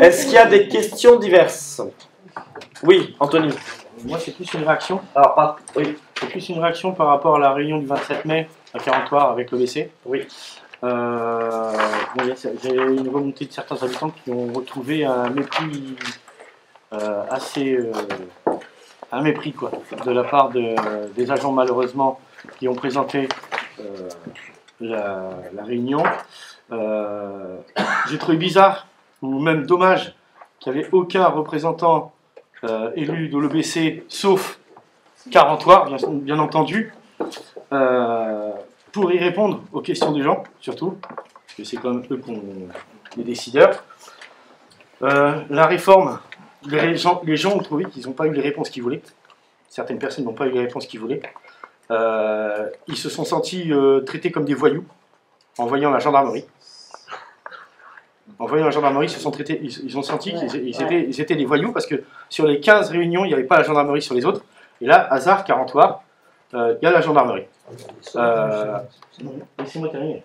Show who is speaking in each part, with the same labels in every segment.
Speaker 1: Est-ce qu'il y a des questions diverses? Oui, Anthony.
Speaker 2: Moi, c'est plus une réaction.
Speaker 1: Alors, oui.
Speaker 2: C'est plus une réaction par rapport à la réunion du 27 mai à Carentoire avec l'OBC.
Speaker 1: Oui.
Speaker 2: J'ai une remontée de certains habitants qui ont retrouvé un mépris un mépris quoi, de la part des agents malheureusement qui ont présenté la réunion. J'ai trouvé bizarre ou même dommage qu'il n'y avait aucun représentant élu de l'OBC sauf Carentoire, bien entendu, pour y répondre aux questions des gens, surtout, parce que c'est quand même eux les décideurs. La réforme, les gens ont trouvé qu'ils n'ont pas eu les réponses qu'ils voulaient. Certaines personnes n'ont pas eu les réponses qu'ils voulaient. Ils se sont sentis traités comme des voyous en voyant la gendarmerie. En voyant la gendarmerie, ils ont senti qu'ils étaient des voyous parce que sur les 15 réunions, il n'y avait pas la gendarmerie sur les autres. Et là, hasard, Carentoire, il y a la gendarmerie. Laissez-moi terminer.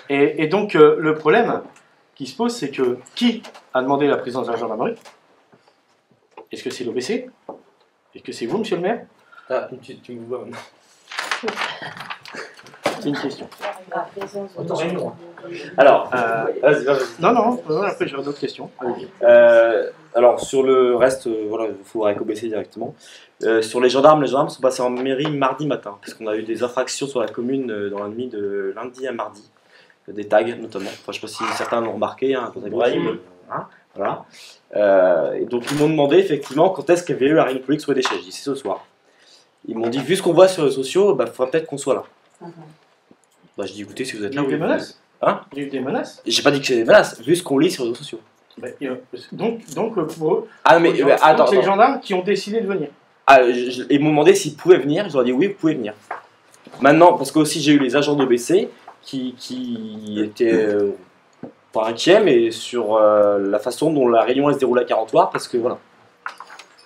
Speaker 2: Et donc, le problème qui se pose, c'est que qui a demandé la présence de la gendarmerie? Est-ce que c'est l'OBC? Est-ce que c'est vous, monsieur le maire?
Speaker 1: Ah, tu me vois maintenant.
Speaker 2: C'est une question.
Speaker 1: Alors, vas-y.
Speaker 2: Non, après j'aurai d'autres questions.
Speaker 1: Alors, sur le reste, voilà, il faut avec OBC directement. Sur les gendarmes sont passés en mairie mardi matin, parce qu'on a eu des infractions sur la commune dans la nuit de lundi à mardi. Des tags notamment. Enfin, je ne sais pas si certains l'ont remarqué, hein, voilà. Et donc, ils m'ont demandé effectivement quand est-ce qu'il y avait eu la réunion publique sur les déchets. J'ai dit c'est ce soir. Ils m'ont dit, vu ce qu'on voit sur les réseaux sociaux, il faudra peut-être qu'on soit là. Bah, je dis, écoutez, si vous êtes là.
Speaker 2: Il y a eu des menaces?
Speaker 1: Hein?
Speaker 2: Il y a eu des menaces?
Speaker 1: J'ai pas dit que c'est des menaces, vu ce qu'on lit sur les réseaux sociaux.
Speaker 2: Donc pour eux,
Speaker 1: attends,
Speaker 2: c'est les gendarmes qui ont décidé de venir.
Speaker 1: Ils m'ont demandé s'ils pouvaient venir, je leur ai dit oui, vous pouvez venir. Maintenant, parce que aussi j'ai eu les agents d'OBC qui étaient pas inquiets, mais sur la façon dont la réunion se déroule à Carentoire, parce que voilà.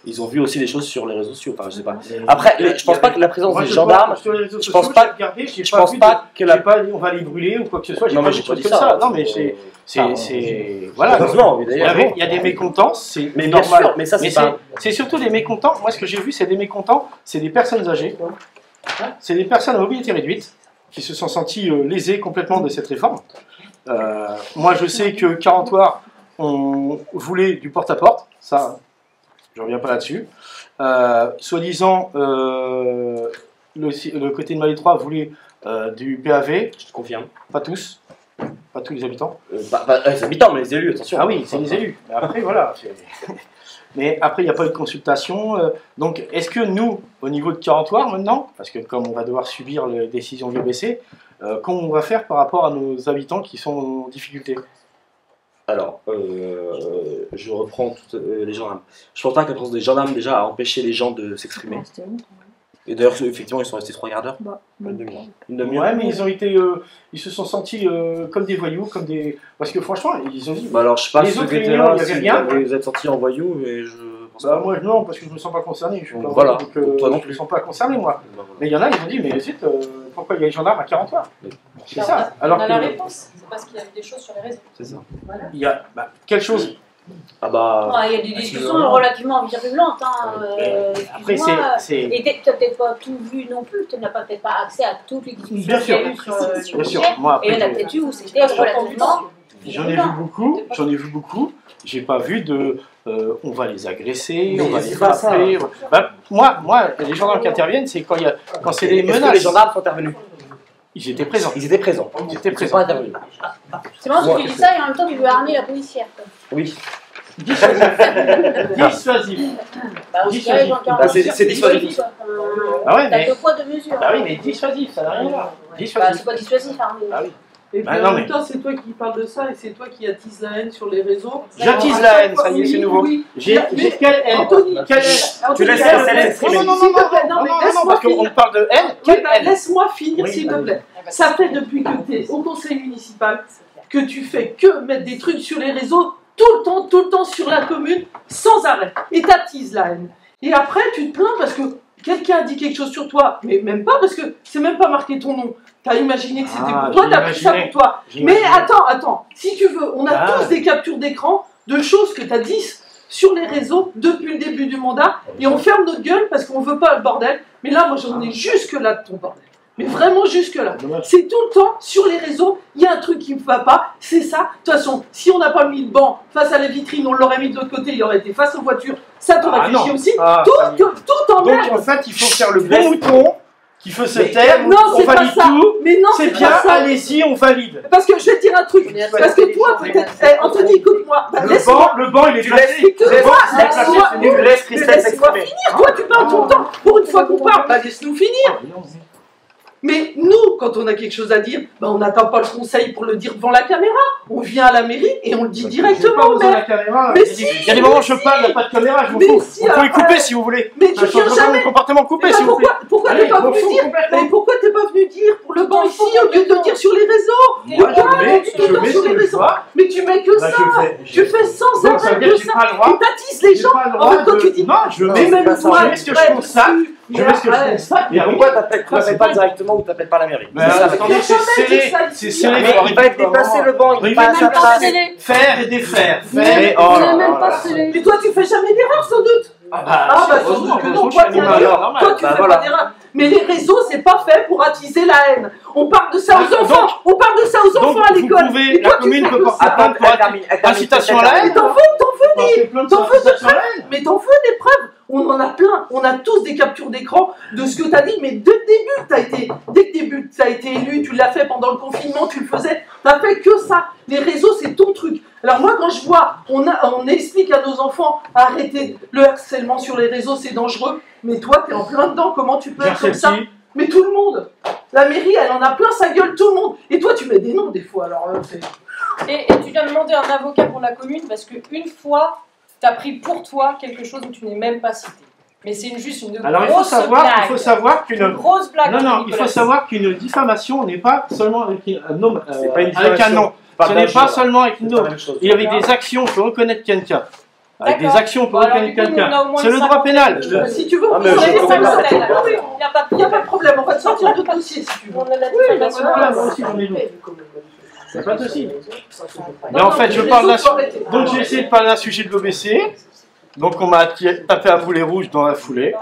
Speaker 1: Ils ont vu aussi des choses sur les réseaux sociaux. Enfin, je sais pas. Après, je pense pas que la présence des gendarmes. Je pense pas que
Speaker 2: on va les brûler ou quoi que ce soit.
Speaker 1: Non, mais j'ai pas dit ça.
Speaker 2: Non, mais c'est voilà. Il y a des mécontents, c'est normal.
Speaker 1: Mais ça,
Speaker 2: c'est surtout des mécontents. Moi, ce que j'ai vu, c'est des mécontents. C'est des personnes âgées. C'est des personnes à mobilité réduite qui se sont senties lésées complètement de cette réforme. Moi, je sais que Carentoire, on voulait du porte-à-porte. Ça. Je ne reviens pas là-dessus. Soi-disant, le côté de Maillé 3 voulait du PAV.
Speaker 1: Je te confirme.
Speaker 2: Pas tous. Pas tous les habitants.
Speaker 1: Les habitants, mais les élus, attention.
Speaker 2: Ah oui, c'est les élus. Mais après, voilà. Mais après, il n'y a pas eu de consultation. Donc, est-ce que nous, au niveau de Carentoire maintenant, parce que comme on va devoir subir les décisions de l'OBC, comment on va faire par rapport à nos habitants qui sont en difficulté?
Speaker 1: Alors, je reprends toutes les gendarmes. Je pense pas que la présence des gendarmes déjà a empêché les gens de s'exprimer. Et d'ailleurs, effectivement, ils sont restés 3 quarts d'heure. Une demi-heure.
Speaker 2: Ouais, mais ils se sont sentis comme des voyous, comme des. Parce que franchement, ils ont dit.
Speaker 1: Alors, je sais pas
Speaker 2: les autres réunions, il n'y avait rien.
Speaker 1: Vous êtes sortis en voyous, mais je.
Speaker 2: Moi, non, parce que je me sens pas concerné. Je suis pas
Speaker 1: voilà.
Speaker 2: Donc, toi non plus. Je me sens pas concerné, moi. Mais il y en a, ils ont dit, mais zut, pourquoi il y a les gendarmes à Carentoire? C'est ça.
Speaker 3: Alors on a la réponse. C'est parce qu'il y avait des choses sur les réseaux.
Speaker 1: C'est ça.
Speaker 2: Voilà. Il y a quelle chose?
Speaker 3: Il y a des discussions relativement virulentes.
Speaker 2: Après, c'est.
Speaker 3: Et tu n'as peut-être pas tout vu non plus. Tu n'as peut-être pas accès à toutes les discussions qu'il y a eu sur le sujet.
Speaker 2: Moi,
Speaker 3: et il y en a peut-être eu où c'était relativement.
Speaker 2: J'en ai vu beaucoup. J'ai pas vu de. On va les agresser, on va les frapper. Moi, les gendarmes qui interviennent, c'est quand c'est des menaces.
Speaker 1: Est-ce que les gendarmes sont intervenus?
Speaker 2: Ils étaient présents.
Speaker 1: Ils étaient présents. Pas intervenus.
Speaker 3: C'est marrant que tu dis ça et en même temps tu veux armer la policière.
Speaker 1: Oui.
Speaker 2: Dissuasif.
Speaker 1: C'est dissuasif.
Speaker 2: Ah ouais,
Speaker 3: t'as 2 poids 2 mesures.
Speaker 2: Ah oui, mais dissuasif, ça n'a rien à voir.
Speaker 3: C'est pas dissuasif, armé.
Speaker 2: Ah oui.
Speaker 4: Et puis en même temps, c'est toi qui parles de ça et c'est toi qui attise la haine sur les réseaux.
Speaker 2: J'attise la haine, ça y est, c'est nouveau. J'ai quelle haine?
Speaker 4: Anthony,
Speaker 2: quelle haine?
Speaker 1: Tu laisses la s'exprimer.
Speaker 2: Non, parce qu'on parle de haine. Quelle haine?
Speaker 4: Laisse-moi finir, s'il te plaît. Ça fait depuis que tu es au conseil municipal que tu fais que mettre des trucs sur les réseaux tout le temps sur la commune, sans arrêt. Et t'attises la haine. Et après, tu te plains parce que quelqu'un a dit quelque chose sur toi, mais même pas parce que c'est même pas marqué ton nom. T'as imaginé que c'était pour toi, t'as pris ça pour toi. Mais attends, si tu veux, on a tous des captures d'écran de choses que tu as dit sur les réseaux depuis le début du mandat et on ferme notre gueule parce qu'on veut pas le bordel. Mais là, moi, j'en ai jusque-là de ton bordel. Mais vraiment jusque-là. C'est tout le temps sur les réseaux, il y a un truc qui ne va pas, c'est ça. De toute façon, si on n'a pas mis le banc face à la vitrine, on l'aurait mis de l'autre côté, il aurait été face aux voitures. Ça t'aurait fait chier aussi. Tout en merde.
Speaker 2: Donc en fait, il faut faire le bon mouton qui veut se taire.
Speaker 4: Non,
Speaker 2: on
Speaker 4: c'est pas
Speaker 2: valide
Speaker 4: ça.
Speaker 2: tout.
Speaker 4: Mais non,
Speaker 2: c'est
Speaker 4: c'est
Speaker 2: bien,
Speaker 4: pas ça.
Speaker 2: allez-y, on valide.
Speaker 4: Parce que je vais te dire un truc. Parce que toi, peut-être. Anthony, écoute-moi. Bah,
Speaker 2: Le banc, il est placé.
Speaker 1: Laisse Christelle s'exprimer.
Speaker 4: Toi, tu parles tout le temps. Pour une fois qu'on parle, bah, laisse-nous finir. Mais nous, quand on a quelque chose à dire, bah, on n'attend pas le conseil pour le dire devant la caméra. On vient à la mairie et on le dit directement au maire.
Speaker 2: Mais si, il y a des moments où je parle, il n'y a pas de caméra, je m'en fous.
Speaker 4: Si,
Speaker 2: vous pouvez couper si vous voulez.
Speaker 4: Mais tu viens jamais.
Speaker 2: Mon comportement coupé si vous voulez.
Speaker 4: Pourquoi t'es pas venu dire? Mais pourquoi t'es pas venu dire pour le banc ici au lieu de le dire sur les réseaux?
Speaker 2: Moi, je mets sur les réseaux.
Speaker 4: Mais tu mets que ça. Tu fais sans arrêt que ça. Tu t'attises les gens. En même temps, tu dis.
Speaker 2: Non, je mets ce que je constate. Je mets ce que je constate.
Speaker 1: Mais pourquoi t'appelles pas directement ou t'appelles pas la mairie?
Speaker 2: C'est serré.
Speaker 1: Mais il va être déplacé le banc, il va à sa place.
Speaker 2: Faire et défaire.
Speaker 1: Mais
Speaker 4: Mais toi, tu fais jamais d'erreur sans doute. Ah bah sans doute que non, toi tu fais pas d'erreur. Mais les réseaux, c'est pas fait pour attiser la haine. On parle de ça aux enfants. On parle de ça aux enfants à l'école.
Speaker 2: La commune peut porter plainte pour incitation à la haine.
Speaker 4: Mais t'en veux des preuves. Mais t'en veux des preuves. On en a plein. On a tous des captures d'écran de ce que t'as dit. Mais dès le début, t'as été élu, tu l'as fait pendant le confinement, tu le faisais. T'as fait que ça. Les réseaux, c'est ton truc. Alors moi, quand je vois, on explique à nos enfants, arrêtez le harcèlement sur les réseaux, c'est dangereux. Mais toi, t'es en plein dedans. Comment tu peux être comme ça? Mais tout le monde. La mairie, elle en a plein sa gueule, tout le monde. Et toi, tu mets des noms des fois. Alors
Speaker 5: et tu viens demander un avocat pour la commune parce qu'une fois, t'as pris pour toi quelque chose où tu n'es même pas cité. Mais c'est juste une
Speaker 2: Alors
Speaker 5: grosse blague.
Speaker 2: il faut savoir qu'une
Speaker 5: grosse blague.
Speaker 2: Non, il faut savoir qu'une diffamation n'est pas seulement avec un nom,
Speaker 1: c'est pas une
Speaker 2: avec un nom. Ce n'est pas seulement avec une nom. Il y avait
Speaker 5: Voilà.
Speaker 2: des actions pour reconnaître quelqu'un. Avec des
Speaker 5: D'accord.
Speaker 2: actions pour
Speaker 5: Bon, alors,
Speaker 2: reconnaître
Speaker 5: du coup, nous, on a au
Speaker 2: quelqu'un.
Speaker 5: moins
Speaker 2: C'est le
Speaker 5: une
Speaker 2: droit pénal.
Speaker 4: si tu veux,
Speaker 1: Ah,
Speaker 4: on
Speaker 1: mais
Speaker 4: peut
Speaker 1: je
Speaker 4: aller
Speaker 1: comprends
Speaker 4: faire
Speaker 1: pas.
Speaker 4: ça.
Speaker 5: Il n'y a pas de
Speaker 4: problème, on va te sortir d'autres dossiers si tu veux.
Speaker 5: On a la
Speaker 4: Oui,
Speaker 5: diffamation.
Speaker 2: Voilà, moi aussi j'en ai d'autres. C'est pas possible. Mais
Speaker 5: Non,
Speaker 2: en fait, je
Speaker 4: les
Speaker 2: parle d'un
Speaker 4: autres, faut arrêter.
Speaker 2: Donc j'ai essayé de parler d'un sujet de l'OBC. Donc on m'a tapé à boulet rouge dans la foulée.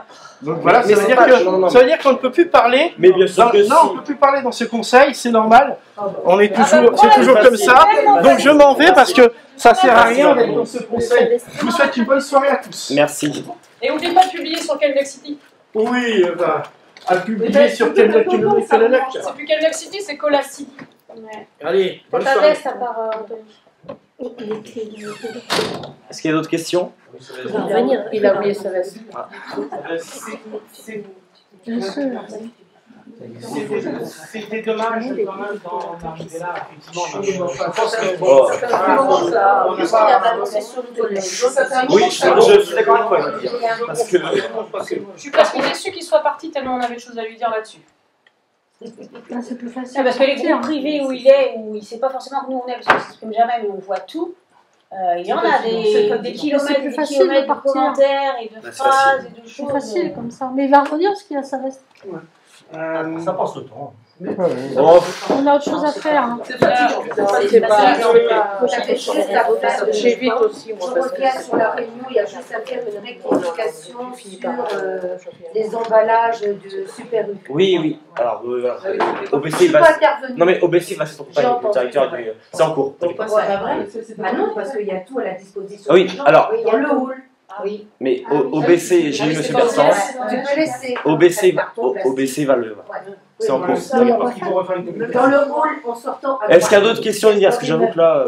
Speaker 2: Donc voilà,
Speaker 1: Mais
Speaker 2: ça veut
Speaker 1: c'est
Speaker 2: dire
Speaker 1: pas-
Speaker 2: que
Speaker 1: non, non.
Speaker 2: ça veut dire qu'on ne peut plus parler.
Speaker 1: Mais bien sûr que
Speaker 2: Non, on ne peut plus parler dans ce conseil, c'est normal. On est
Speaker 5: Ah bah,
Speaker 2: toujours,
Speaker 5: le
Speaker 2: c'est
Speaker 5: problème,
Speaker 2: toujours comme
Speaker 1: c'est
Speaker 2: ça.
Speaker 5: tellement
Speaker 2: Donc je m'en vais parce que ça sert à rien
Speaker 1: Merci.
Speaker 2: d'être dans ce conseil. Je vous souhaite une bonne soirée à tous.
Speaker 1: Merci.
Speaker 5: Et n'oublie pas de publier sur Kenlock City.
Speaker 2: Oui, à publier sur quel
Speaker 5: C'est plus Kenlock City, c'est Cola City.
Speaker 2: Allez, bonne
Speaker 3: Ta
Speaker 2: soirée.
Speaker 3: veste à part Anthony.
Speaker 1: Est-ce qu'il y a d'autres questions?
Speaker 3: Il va revenir. Il a oublié sa veste.
Speaker 2: C'était dommage quand même d'arriver là, effectivement. Je pense que
Speaker 1: Oh.
Speaker 3: Il a balancé sur le collège.
Speaker 1: Oui, je suis d'accord avec toi. Parce que
Speaker 5: Je suis presque déçue qu'il soit parti tellement on avait de choses à lui dire là-dessus.
Speaker 6: C'est plus facile.
Speaker 3: Ah, parce que les groupes privés où il est, où il ne sait pas forcément que nous on est, parce qu'on ne s'exprime jamais, mais on voit tout. Il y en a des kilomètres,
Speaker 6: plus
Speaker 3: des
Speaker 6: facile
Speaker 3: kilomètres
Speaker 6: de
Speaker 3: de
Speaker 6: partir.
Speaker 3: commentaires et de
Speaker 1: c'est
Speaker 3: phrases et de
Speaker 6: C'est
Speaker 3: choses.
Speaker 6: facile comme ça. Mais il va revenir parce qu'il a sa veste.
Speaker 2: ça passe le temps.
Speaker 1: oh,
Speaker 6: On a autre chose à faire. Hein.
Speaker 4: C'est fatigant.
Speaker 3: C'est pas.
Speaker 7: J'avais juste à faire.
Speaker 3: Chez lui aussi,
Speaker 7: Je reviens sur la réunion, il y a juste à faire une rectification sur les emballages de Super U.
Speaker 1: oui. Alors, voilà.
Speaker 7: Je
Speaker 1: OBC
Speaker 7: ne
Speaker 1: va.
Speaker 7: suis pas intervenue.
Speaker 1: Non, mais OBC va se accompagner le directeur du. C'est en cours.
Speaker 7: Ouais, c'est pas vrai. Ah non, parce qu'il y a tout à la disposition.
Speaker 1: Oui,
Speaker 7: des gens.
Speaker 1: alors.
Speaker 7: Il y a le hall. Oui.
Speaker 1: Mais OBC, j'ai eu M. Bertrand.
Speaker 7: Tu peux laisser.
Speaker 1: OBC va le. C'est en cours.
Speaker 7: Dans le hall, en sortant.
Speaker 1: Est-ce qu'il y a d'autres questions, Lydia? Parce que j'avoue que là.